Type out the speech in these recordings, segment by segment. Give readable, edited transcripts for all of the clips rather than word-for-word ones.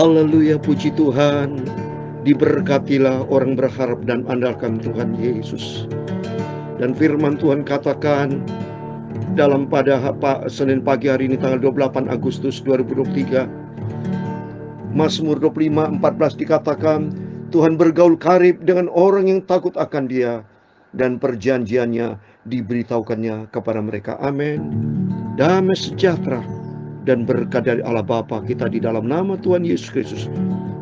Haleluya, puji Tuhan. Diberkatilah orang berharap dan andalkan Tuhan Yesus. Dan firman Tuhan katakan dalam pada Senin pagi hari ini tanggal 28 Agustus 2023, Mazmur 25:14 dikatakan, Tuhan bergaul karib dengan orang yang takut akan Dia, dan perjanjiannya diberitahukannya kepada mereka. Amin. Damai sejahtera dan berkat dari Allah Bapa kita di dalam nama Tuhan Yesus Kristus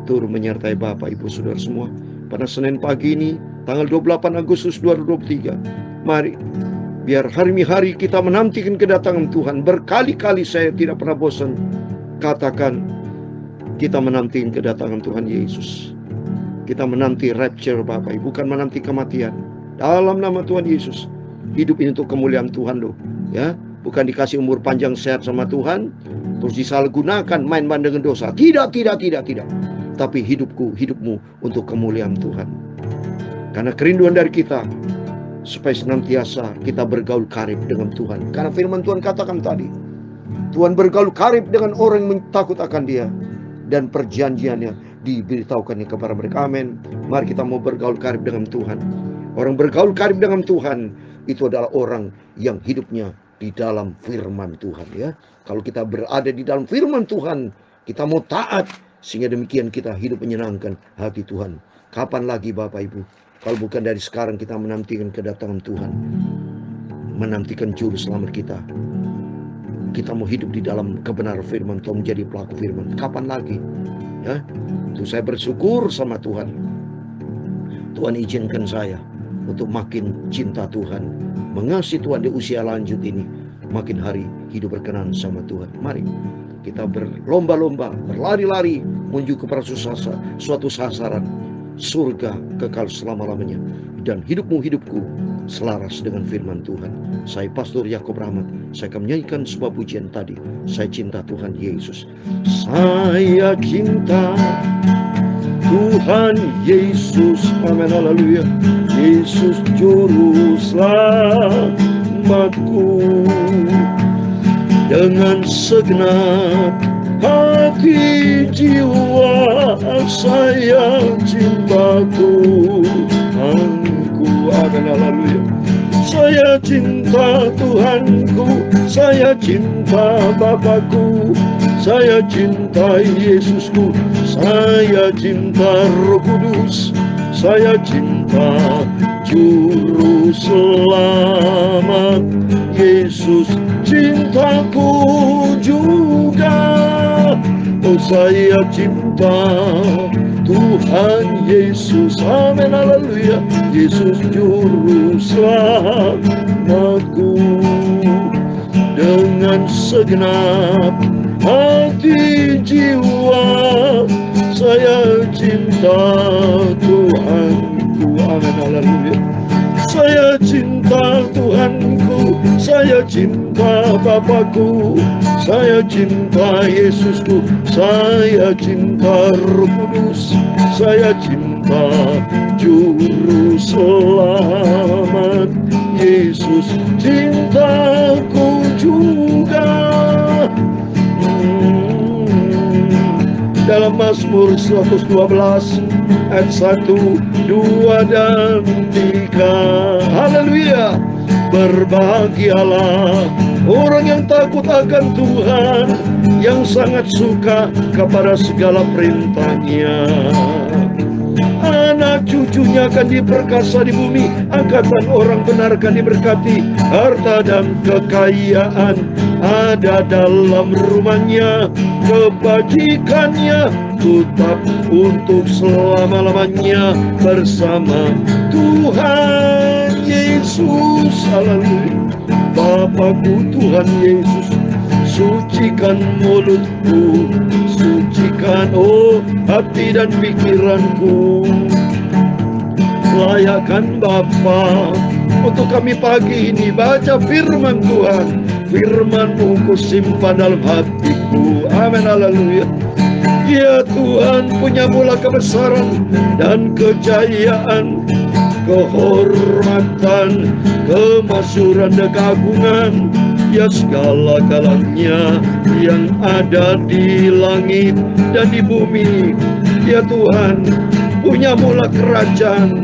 turut menyertai Bapak Ibu Saudara semua pada Senin pagi ini tanggal 28 Agustus 2023. Mari, biar hari-hari kita menantikan kedatangan Tuhan. Berkali-kali saya tidak pernah bosan katakan, kita menantikan kedatangan Tuhan Yesus. Kita menanti rapture Bapak Ibu, bukan menanti kematian. Dalam nama Tuhan Yesus, hidup ini untuk kemuliaan Tuhan loh, ya. Bukan dikasih umur panjang sehat sama Tuhan, terus disalahgunakan main-main dengan dosa. Tidak. Tapi hidupmu untuk kemuliaan Tuhan. Karena kerinduan dari kita, supaya senantiasa kita bergaul karib dengan Tuhan. Karena firman Tuhan katakan tadi, Tuhan bergaul karib dengan orang yang takut akan Dia, dan perjanjiannya diberitahukannya kepada mereka. Amin. Mari kita mau bergaul karib dengan Tuhan. Orang bergaul karib dengan Tuhan itu adalah orang yang hidupnya di dalam firman Tuhan, ya. Kalau kita berada di dalam firman Tuhan, kita mau taat, sehingga demikian kita hidup menyenangkan hati Tuhan. Kapan lagi Bapak Ibu, kalau bukan dari sekarang kita menantikan kedatangan Tuhan, menantikan juru selamat kita. Kita mau hidup di dalam kebenaran firman Tuhan, menjadi pelaku firman. Kapan lagi? Ya, itu saya bersyukur sama Tuhan. Tuhan izinkan saya untuk makin cinta Tuhan, mengasihi Tuhan di usia lanjut ini, makin hari hidup berkenan sama Tuhan. Mari kita berlomba-lomba, berlari-lari menuju kepada suatu sasaran surga kekal selama-lamanya. Dan hidupku selaras dengan firman Tuhan. Saya Pastor Yakob Rahmat, saya akan menyanyikan sebuah pujian tadi. Saya cinta Tuhan Yesus. Saya cinta Tuhan Yesus, amin, haleluya. Yesus juru selamatku. Dengan segenap hati jiwa saya cinta Tuhanku, amin, haleluya. Saya cinta Tuhanku, saya cinta Bapakku, saya cinta Yesusku, saya cinta Roh Kudus, saya cinta Juru Selamat Yesus, cintaku juga. Oh, saya cinta Tuhan Yesus, amin, haleluya. Yesus juru selamatku. Dengan segenap hati jiwa saya cinta Tuhanku, amin, haleluya. Saya cinta Tuhanku, saya cinta Bapakku, saya cinta Yesusku, saya cinta Roh Kudus, saya cinta Juru Selamat Yesus, cintaku juga. Dalam Mazmur 112 ayat 1, 2, dan 3. Haleluya. Berbahagialah orang yang takut akan Tuhan, yang sangat suka kepada segala perintah-Nya. Anak cucunya akan diperkasa di bumi, angkatan orang benar akan diberkati. Harta dan kekayaan ada dalam rumahnya, kebajikannya tetap untuk selama-lamanya bersama Tuhan Yesus. Haleluya. Bapakku Tuhan Yesus, sucikan mulutku, sucikan hati dan pikiranku. Layakan Bapa untuk kami pagi ini baca firman Tuhan. Firman-Mu ku simpan dalam hatiku, amin, haleluya. Ya Tuhan, punya mula kebesaran dan kejayaan, kehormatan, kemasyhuran dan keagungan ya segala-galanya yang ada di langit dan di bumi. Ya Tuhan, punyamulah kerajaan,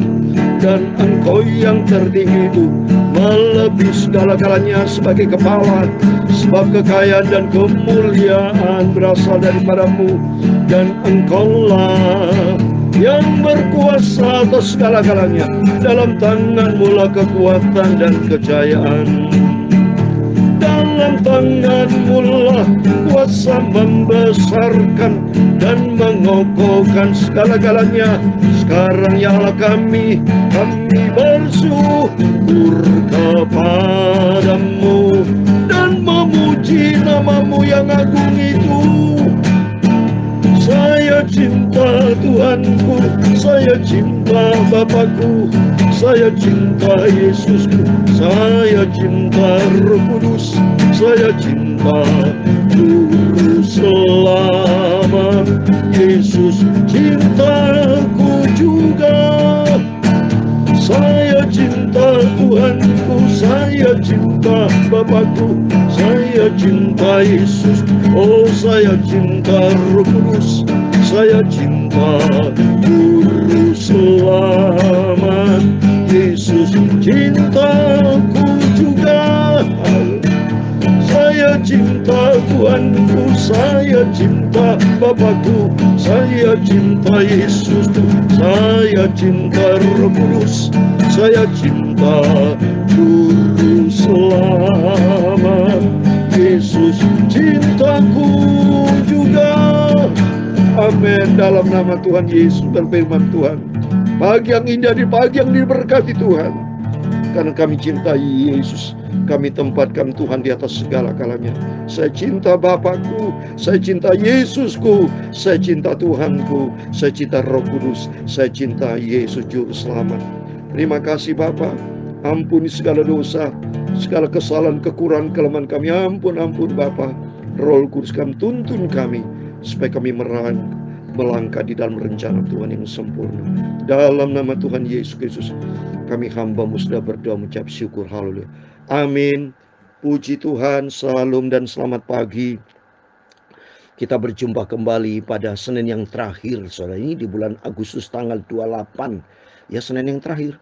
dan Engkau yang tertinggi itu melebihi segala-galanya sebagai kepala. Sebab kekayaan dan kemuliaan berasal daripadamu, dan Engkaulah yang berkuasa atas segala-galanya. Dalam tanganmu lah kekuatan dan kejayaan. Dalam tanganmu lah kuasa membesarkan dan mengokohkan segala-galanya. Sekarang ya Allah kami bersyukur kepadamu dan memuji namamu yang agung itu. Saya cinta Tuhanku, saya cinta Bapakku, saya cinta Yesusku, saya cinta Roh Kudus, saya cinta Juru Selamat. Yesus cintaku juga. Saya cinta Tuhanku, saya cinta Bapakku, saya cinta Yesus. Oh, saya cinta Roh Kudus, saya cinta Juru Selamat. Yesus cintaku juga. Saya cinta Tuhanku, saya cinta Bapakku, saya cinta Yesus, saya cinta Roh Kudus, saya cinta Juru Selamat. Yesus cintaku juga. Amin. Dalam nama Tuhan Yesus berfirman Tuhan, pagi yang indah di pagi yang diberkati Tuhan. Karena kami cintai Yesus, kami tempatkan Tuhan di atas segala-galanya. Saya cinta Bapakku, saya cinta Yesusku, saya cinta Tuhanku, saya cinta Roh Kudus, saya cinta Yesus Juru Selamat. Terima kasih Bapa. Ampuni segala dosa, segala kesalahan, kekurangan, kelemahan kami. Ampun Bapa. Roh Kudus kami tuntun kami, supaya kami melangkah di dalam rencana Tuhan yang sempurna. Dalam nama Tuhan Yesus Kristus, kami hamba-Mu sudah berdoa mengucap syukur. Haleluya. Amin. Puji Tuhan. Salam dan selamat pagi. Kita berjumpa kembali pada Senin yang terakhir, saudara, ini di bulan Agustus tanggal 28. Ya, Senin yang terakhir.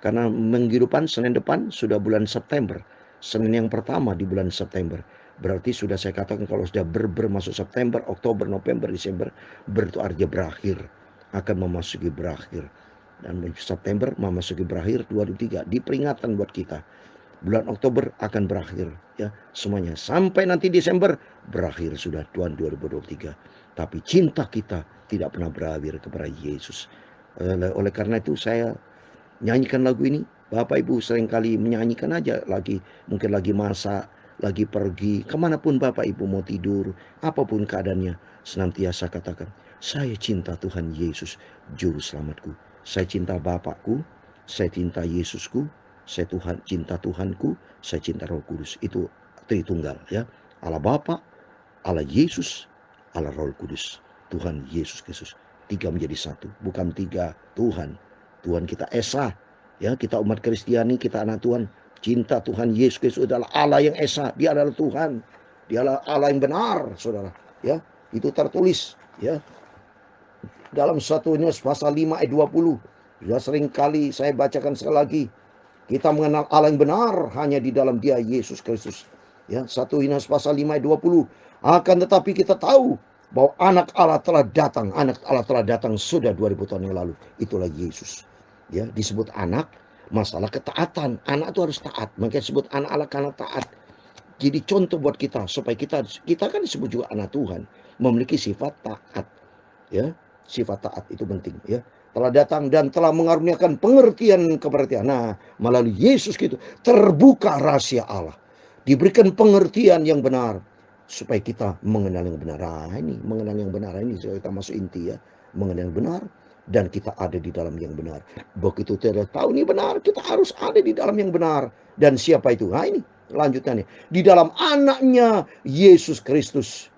Karena minggu depan, Senin depan sudah bulan September. Senin yang pertama di bulan September. Berarti sudah saya katakan kalau sudah masuk September, Oktober, November, Desember, itu artinya berakhir. Akan memasuki berakhir. Dan September memasuki berakhir 2023. Diperingatan buat kita. Bulan Oktober akan berakhir. Ya, semuanya. Sampai nanti Desember berakhir sudah Tuhan 2023. Tapi cinta kita tidak pernah berakhir kepada Yesus. Oleh karena itu saya nyanyikan lagu ini. Bapak Ibu seringkali menyanyikan aja lagi. Mungkin lagi masak, lagi pergi, kemanapun Bapak Ibu mau tidur, apapun keadaannya, senantiasa katakan, saya cinta Tuhan Yesus, Juru Selamatku. Saya cinta Bapakku, saya cinta Yesusku, saya cinta Tuhanku, saya cinta Roh Kudus. Itu Tritunggal ya. Allah Bapa, Allah Yesus, Allah Roh Kudus. Tuhan Yesus Kristus. Tiga menjadi satu, bukan tiga Tuhan. Tuhan kita Esa, ya, kita umat Kristiani, kita anak Tuhan. Cinta Tuhan Yesus Kristus adalah Allah yang Esa, Dia adalah Tuhan. Dia adalah Allah yang benar, saudara. Ya, itu tertulis, ya. Dalam 1 Yohanes pasal 5 ayat 20. Sudah sering kali saya bacakan sekali lagi. Kita mengenal Allah yang benar hanya di dalam Dia Yesus Kristus. Ya, 1 Yohanes pasal 5 ayat 20. Akan tetapi kita tahu bahwa anak Allah telah datang. Anak Allah telah datang sudah 2000 tahun yang lalu. Itulah Yesus. Ya, disebut anak, masalah ketaatan. Anak itu harus taat. Makanya disebut anak Allah karena taat. Jadi contoh buat kita supaya kita kan disebut juga anak Tuhan, memiliki sifat taat. Ya, sifat taat itu penting, ya. Telah datang dan telah mengaruniakan pengertian kepada kita. Nah, melalui Yesus gitu terbuka rahasia Allah. Diberikan pengertian yang benar supaya kita mengenal yang benar. Nah, ini mengenal yang benar ini kita masuk inti, ya. Mengenal yang benar dan kita ada di dalam yang benar. Begitu kita tahu ini benar, kita harus ada di dalam yang benar. Dan siapa itu? Nah, ini lanjutannya. Di dalam anaknya Yesus Kristus.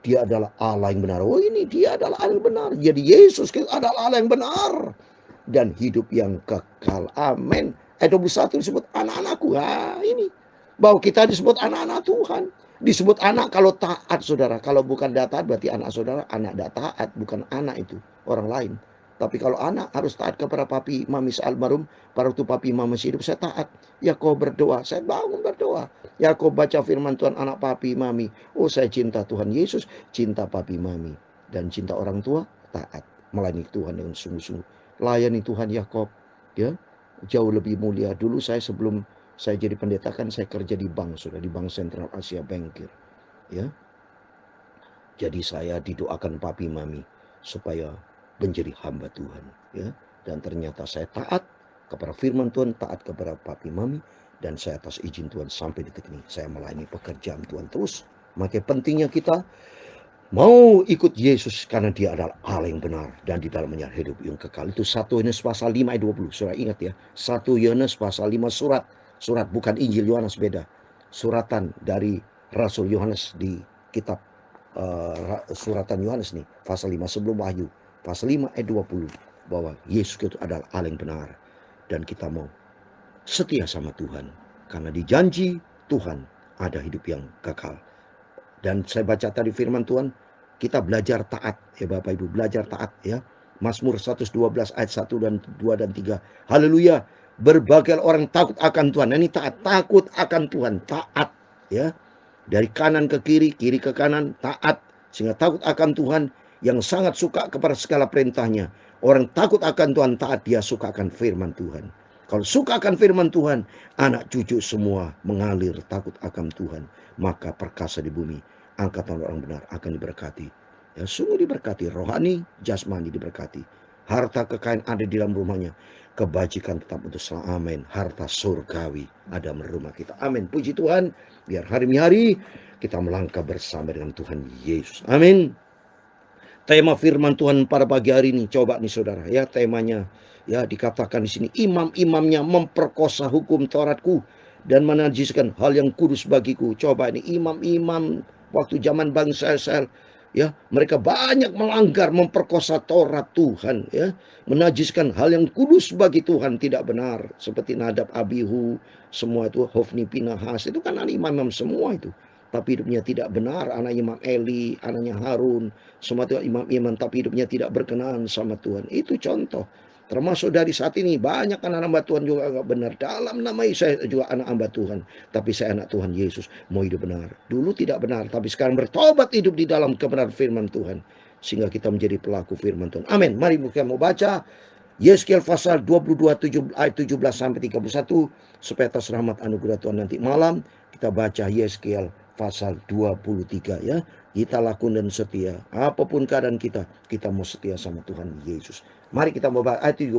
Dia adalah Allah yang benar. Oh, ini dia adalah Allah yang benar. Jadi Yesus Kristus adalah Allah yang benar. Dan hidup yang kekal. Amin. Ayat 21 disebut anak-anakku. Nah, ini. bahwa kita disebut anak-anak Tuhan. Disebut anak kalau taat, saudara. Kalau bukan taat berarti anak saudara, anak tidak taat, bukan anak itu, orang lain. Tapi kalau anak harus taat kepada papi mami almarhum. Pada waktu papi mami hidup saya taat. Ya kau berdoa, saya bangun berdoa. Ya kau baca firman Tuhan anak papi mami. Oh saya cinta Tuhan Yesus, cinta papi mami. Dan cinta orang tua, taat. Melayani Tuhan dengan sungguh-sungguh. Layani Tuhan Yakob, ya, jauh lebih mulia. Dulu saya sebelum saya jadi pendeta kan saya kerja di bank, sudah di Bank Sentral Asia Bankir, ya. Jadi saya didoakan papi mami supaya menjadi hamba Tuhan, ya. Dan ternyata saya taat kepada firman Tuhan, taat kepada papi mami, dan saya atas izin Tuhan sampai detik ini saya melayani pekerjaan Tuhan terus. Makanya pentingnya kita mau ikut Yesus karena dia adalah Allah yang benar dan di dalamnya hidup yang kekal. Itu 1 Yohanes pasal 5 ayat 20. Saudara ingat ya, 1 Yohanes pasal 5 surat bukan Injil Yohanes, beda. Suratan dari Rasul Yohanes di kitab suratan Yohanes nih, pasal 5 sebelum Wahyu, pasal 5 ayat 20, bahwa Yesus itu adalah Allah yang benar dan kita mau setia sama Tuhan karena dijanji Tuhan ada hidup yang kekal. Dan saya baca tadi firman Tuhan, kita belajar taat ya Bapak Ibu, belajar taat ya. Mazmur 112 ayat 1 dan 2 dan 3. Haleluya. Berbagai orang takut akan Tuhan. Nah, ini taat, takut akan Tuhan, taat ya. Dari kanan ke kiri, kiri ke kanan, taat. Sehingga takut akan Tuhan, yang sangat suka kepada segala perintahnya. Orang takut akan Tuhan, taat, dia suka akan firman Tuhan. Kalau suka akan firman Tuhan, anak cucu semua mengalir takut akan Tuhan. Maka perkasa di bumi, angkatan orang benar akan diberkati. Ya, sungguh diberkati, rohani, jasmani diberkati. Harta kekayaan ada di dalam rumahnya. Kebajikan tetap untuk selalu. Amin. Harta surgawi ada di rumah kita. Amin. Puji Tuhan. Biar hari-hari kita melangkah bersama dengan Tuhan Yesus. Amin. Tema firman Tuhan pada pagi hari ini, coba nih saudara ya, temanya ya dikatakan di sini, imam-imamnya memperkosa hukum Tauratku dan menajiskan hal yang kudus bagiku. Coba ini imam-imam waktu zaman bangsa Israel ya, mereka banyak melanggar, memperkosa Taurat Tuhan ya, menajiskan hal yang kudus bagi Tuhan, tidak benar. Seperti Nadab, Abihu, semua itu, Hofni, Pinahas, itu kan imam-imam semua itu. Tapi hidupnya tidak benar. Anak Imam Eli, anaknya Harun, semua itu imam-imam, tapi hidupnya tidak berkenan sama Tuhan. Itu contoh. Termasuk dari saat ini banyak anak hamba Tuhan juga enggak benar. Dalam nama saya juga anak hamba Tuhan, tapi saya anak Tuhan Yesus, mau hidup benar. Dulu tidak benar, tapi sekarang bertobat, hidup di dalam kebenaran firman Tuhan, sehingga kita menjadi pelaku firman Tuhan. Amin. Mari kita mau baca Yeskiel pasal 22 ayat 17 sampai 31 supaya atas rahmat anugerah Tuhan nanti malam kita baca Yeskiel pasal 23 ya. Kita lakukan dan setia. Apapun keadaan kita mau setia sama Tuhan Yesus. Mari kita membaca ayat 17.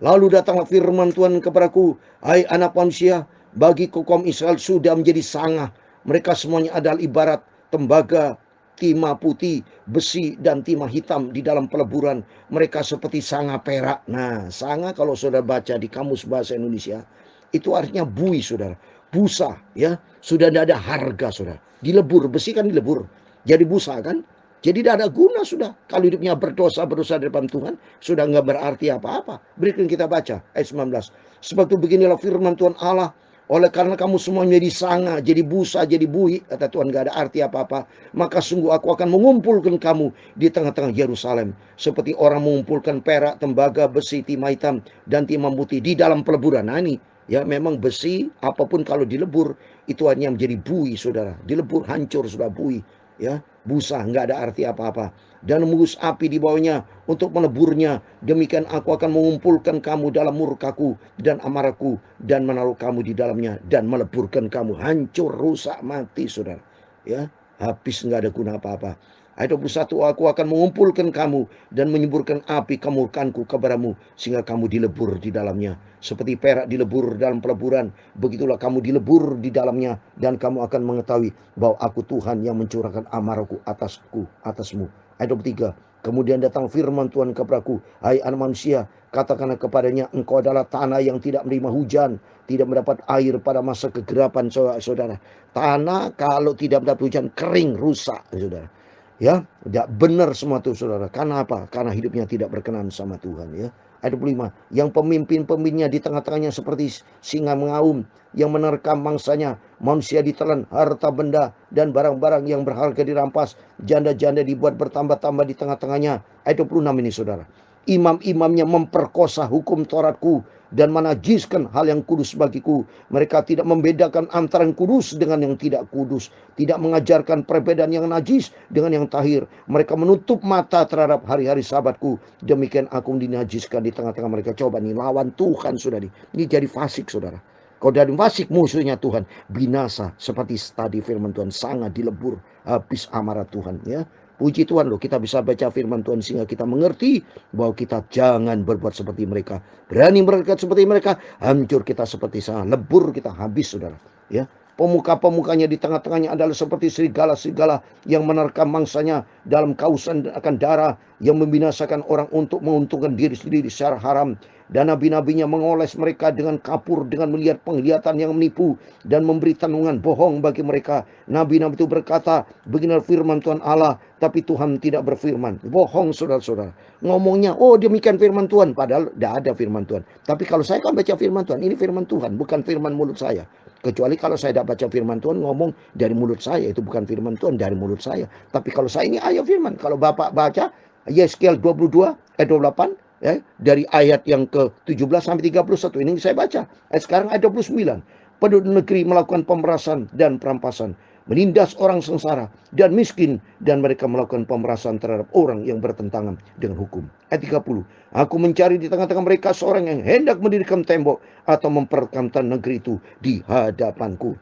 Lalu datanglah firman Tuhan kepadaku, hai anak manusia, bagi kaum Israel sudah menjadi sangah. Mereka semuanya adalah ibarat tembaga, timah putih, besi, dan timah hitam di dalam peleburan. Mereka seperti sangah perak. Nah, sangah kalau saudara baca di kamus bahasa Indonesia, itu artinya bui, saudara. Busa, ya. Sudah tidak ada harga, saudara. Dilebur, besi kan dilebur. Jadi busa kan. Jadi tidak ada guna sudah. Kalau hidupnya berdosa di depan Tuhan, sudah nggak berarti apa-apa. Berikut kita baca ayat 19. Sebab itu beginilah firman Tuhan Allah. Oleh karena kamu semua menjadi sanga, jadi busa, jadi bui, kata Tuhan, gak ada arti apa-apa. Maka sungguh aku akan mengumpulkan kamu di tengah-tengah Yerusalem. Seperti orang mengumpulkan perak, tembaga, besi, timah hitam, dan timah putih di dalam peleburan. Nah ini, ya memang besi, apapun kalau dilebur, itu hanya menjadi bui, saudara. Dilebur, hancur, sudah bui. Ya, busa, nggak ada arti apa-apa. Dan mengurus api di bawahnya untuk meleburnya. Demikian aku akan mengumpulkan kamu dalam murkaku dan amarahku dan menaruh kamu di dalamnya dan meleburkan kamu. Hancur, rusak, mati, saudara. Ya, habis, nggak ada guna apa-apa. Ayat 21, aku akan mengumpulkan kamu dan menyemburkan api kemurkanku kepadamu sehingga kamu dilebur di dalamnya. Seperti perak dilebur dalam peleburan, begitulah kamu dilebur di dalamnya dan kamu akan mengetahui bahwa aku Tuhan yang mencurahkan amarahku atasmu. Ayat 23, kemudian datang firman Tuhan kepadaku, hai anak manusia, katakanlah kepadanya, engkau adalah tanah yang tidak menerima hujan, tidak mendapat air pada masa kegerapan, saudara. Tanah kalau tidak mendapat hujan kering, rusak, saudara. Ya, tidak benar semua itu, saudara. Karena apa? Karena hidupnya tidak berkenan sama Tuhan, ya. Ayat 25. Yang pemimpin-pemimpinnya di tengah-tengahnya seperti singa mengaum, yang menerkam mangsanya, manusia ditelan, harta benda dan barang-barang yang berharga dirampas, janda-janda dibuat bertambah-tambah di tengah-tengahnya. Ayat 26 ini saudara. Imam-imamnya memperkosa hukum Tauratku dan menajiskan hal yang kudus bagiku. Mereka tidak membedakan antara yang kudus dengan yang tidak kudus, tidak mengajarkan perbedaan yang najis dengan yang tahir. Mereka menutup mata terhadap hari-hari sabatku. Demikian aku dinajiskan di tengah-tengah mereka. Coba nih, lawan Tuhan sudah nih. Ini jadi fasik saudara. Kalau dari fasik musuhnya Tuhan, binasa seperti tadi firman Tuhan, sangat dilebur habis amarah Tuhan ya. Puji Tuhan loh, kita bisa baca firman Tuhan sehingga kita mengerti bahwa kita jangan berbuat seperti mereka. Berani berdekat seperti mereka, hancur kita seperti sana, lebur kita habis saudara. Ya, pemuka-pemukanya di tengah-tengahnya adalah seperti serigala-serigala yang menerkam mangsanya dalam kausan akan darah, yang membinasakan orang untuk menguntungkan diri sendiri secara haram. Dan nabi-nabinya mengoles mereka dengan kapur, dengan melihat penglihatan yang menipu dan memberi tanungan bohong bagi mereka. Nabi-nabi itu berkata, beginilah firman Tuhan Allah, tapi Tuhan tidak berfirman. Bohong saudara-saudara. Ngomongnya, oh demikian firman Tuhan, padahal tidak ada firman Tuhan. Tapi kalau saya kan baca firman Tuhan, ini firman Tuhan, bukan firman mulut saya. Kecuali kalau saya tidak baca firman Tuhan, ngomong dari mulut saya, itu bukan firman Tuhan dari mulut saya. Tapi kalau saya ini ayat firman, kalau Bapak baca Yeskiel 22 ayat 28, ya, dari ayat yang ke-17 sampai 31 ini saya baca. Sekarang ayat 29. Penduduk negeri melakukan pemerasan dan perampasan, menindas orang sengsara dan miskin, dan mereka melakukan pemerasan terhadap orang yang bertentangan dengan hukum. Ayat 30. Aku mencari di tengah-tengah mereka seorang yang hendak mendirikan tembok atau memperkankan negeri itu di hadapanku,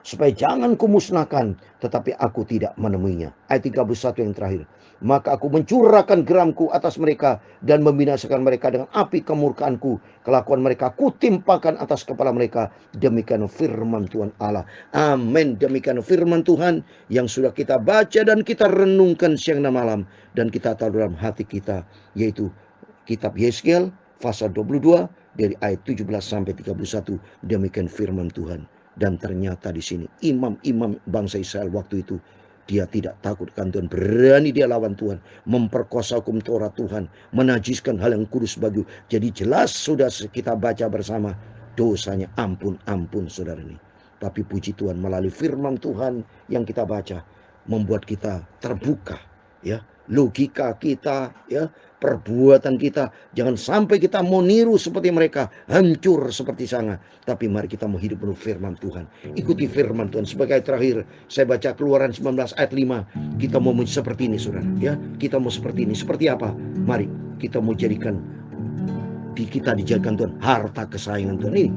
supaya jangan kumusnahkan, tetapi aku tidak menemuinya. Ayat 31 yang terakhir. Maka aku mencurahkan geramku atas mereka dan membinasakan mereka dengan api kemurkaanku. Kelakuan mereka kutimpakan atas kepala mereka. Demikian firman Tuhan Allah. Amin. Demikian firman Tuhan yang sudah kita baca dan kita renungkan siang dan malam, dan kita tahu dalam hati kita, yaitu kitab Yeskiel pasal 22 dari ayat 17 sampai 31. Demikian firman Tuhan. Dan ternyata di sini imam-imam bangsa Israel waktu itu, dia tidak takut kan Tuhan, berani dia lawan Tuhan, memperkosa hukum Taurat Tuhan, menajiskan hal yang kudus bagi. Jadi jelas sudah kita baca bersama, dosanya ampun saudara ini. Tapi puji Tuhan, melalui firman Tuhan yang kita baca, membuat kita terbuka ya, logika kita ya, perbuatan kita. Jangan sampai kita mau niru seperti mereka, hancur seperti sana. Tapi mari kita mau hidup menurut firman Tuhan. Ikuti firman Tuhan. Sebagai terakhir, saya baca Keluaran 19 ayat 5. Kita mau seperti ini saudara ya. Kita mau seperti ini. Seperti apa? Mari kita mau jadikan kita dijadikan Tuhan harta kesayangan Tuhan. Ini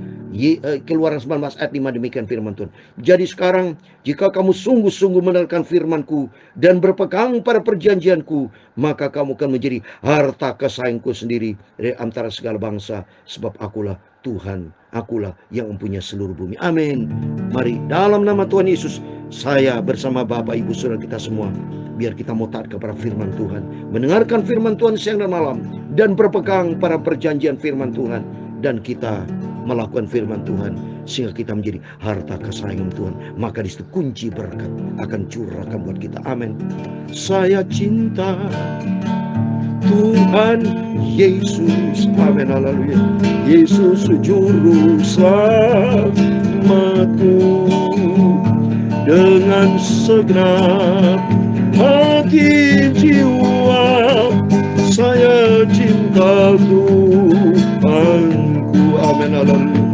Keluaran 19 ayat 5, demikian firman Tuhan. Jadi sekarang, jika kamu sungguh-sungguh mendengarkan firman-Ku dan berpegang pada perjanjian-Ku, maka kamu akan menjadi harta kesayanganku sendiri dari antara segala bangsa, sebab akulah Tuhan, akulah yang mempunyai seluruh bumi. Amin. Mari dalam nama Tuhan Yesus, saya bersama Bapak Ibu Saudara kita semua, biar kita mau taat kepada firman Tuhan, mendengarkan firman Tuhan siang dan malam, dan berpegang pada perjanjian firman Tuhan, dan kita melakukan firman Tuhan sehingga kita menjadi harta kesayangan Tuhan. Maka di situ kunci berkat akan curahkan buat kita. Amin. Saya cinta Tuhan Yesus. Amin. Haleluya. Yesus juru selamatku. Dengan segenap hati jiwa saya cinta Tuhanku. Amin. Haleluya.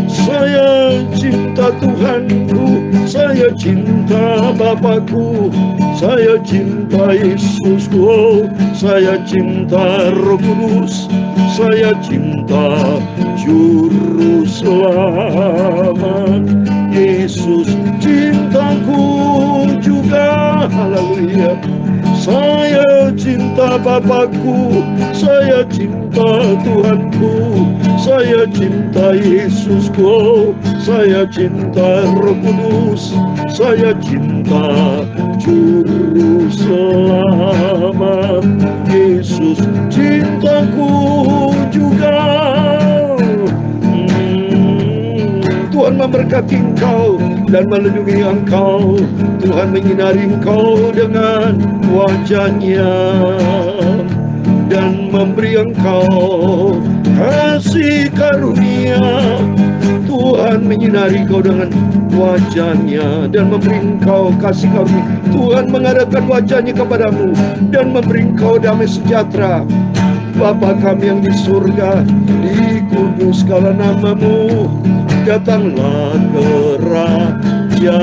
Saya cinta Tuhanku, saya cinta Bapakku, saya cinta Yesusku, saya cinta Roh Kudus, saya cinta Juru Selamat. Yesus cintaku juga. Haleluya. Saya cinta Bapakku, saya cinta Tuhanku, saya cinta Yesusku, saya cinta Roh Kudus, saya cinta Juru Selamat. Yesus cintaku juga. Tuhan memberkati engkau dan melindungi engkau. Tuhan menyinari engkau dengan wajah-Nya dan memberi Engkau kasih karunia. Tuhan menyinari kau dengan wajahnya dan memberi engkau kasih karunia. Tuhan mengadakan wajahnya kepadamu dan memberi engkau damai sejahtera. Bapa kami yang di surga, dikuduskanlah namamu. Datanglah kerajaanmu.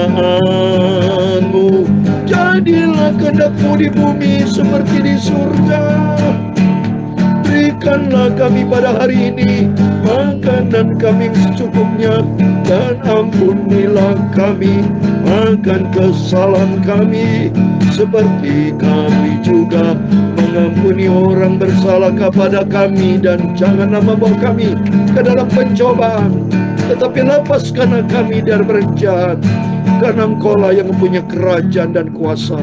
Jadilah kehendak-Mu di bumi seperti di surga. Berikanlah kami pada hari ini makanan kami yang secukupnya, dan ampunilah kami akan kesalahan kami, seperti kami juga mengampuni orang bersalah kepada kami. Dan janganlah membawa kami ke dalam pencobaan, tetapi lepaskanlah kami dari berjahat, karena Engkaulah yang mempunyai kerajaan dan kuasa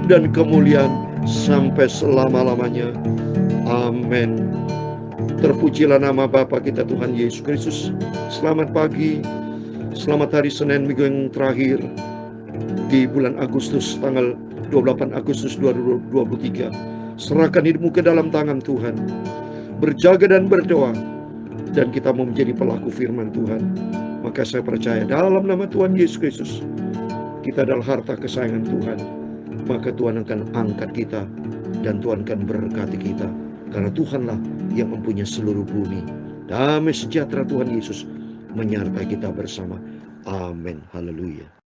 dan kemuliaan sampai selama-lamanya. Amin. Terpujilah nama Bapa kita Tuhan Yesus Kristus. Selamat pagi, selamat hari Senin minggu yang terakhir di bulan Agustus, tanggal 28 Agustus 2023. Serahkan hidupmu ke dalam tangan Tuhan, berjaga dan berdoa, dan kita mau menjadi pelaku firman Tuhan. Maka saya percaya dalam nama Tuhan Yesus Kristus, kita adalah harta kesayangan Tuhan. Maka Tuhan akan angkat kita, dan Tuhan akan berkati kita, karena Tuhanlah yang mempunyai seluruh bumi. Damai sejahtera Tuhan Yesus menyertai kita bersama. Amin. Haleluya.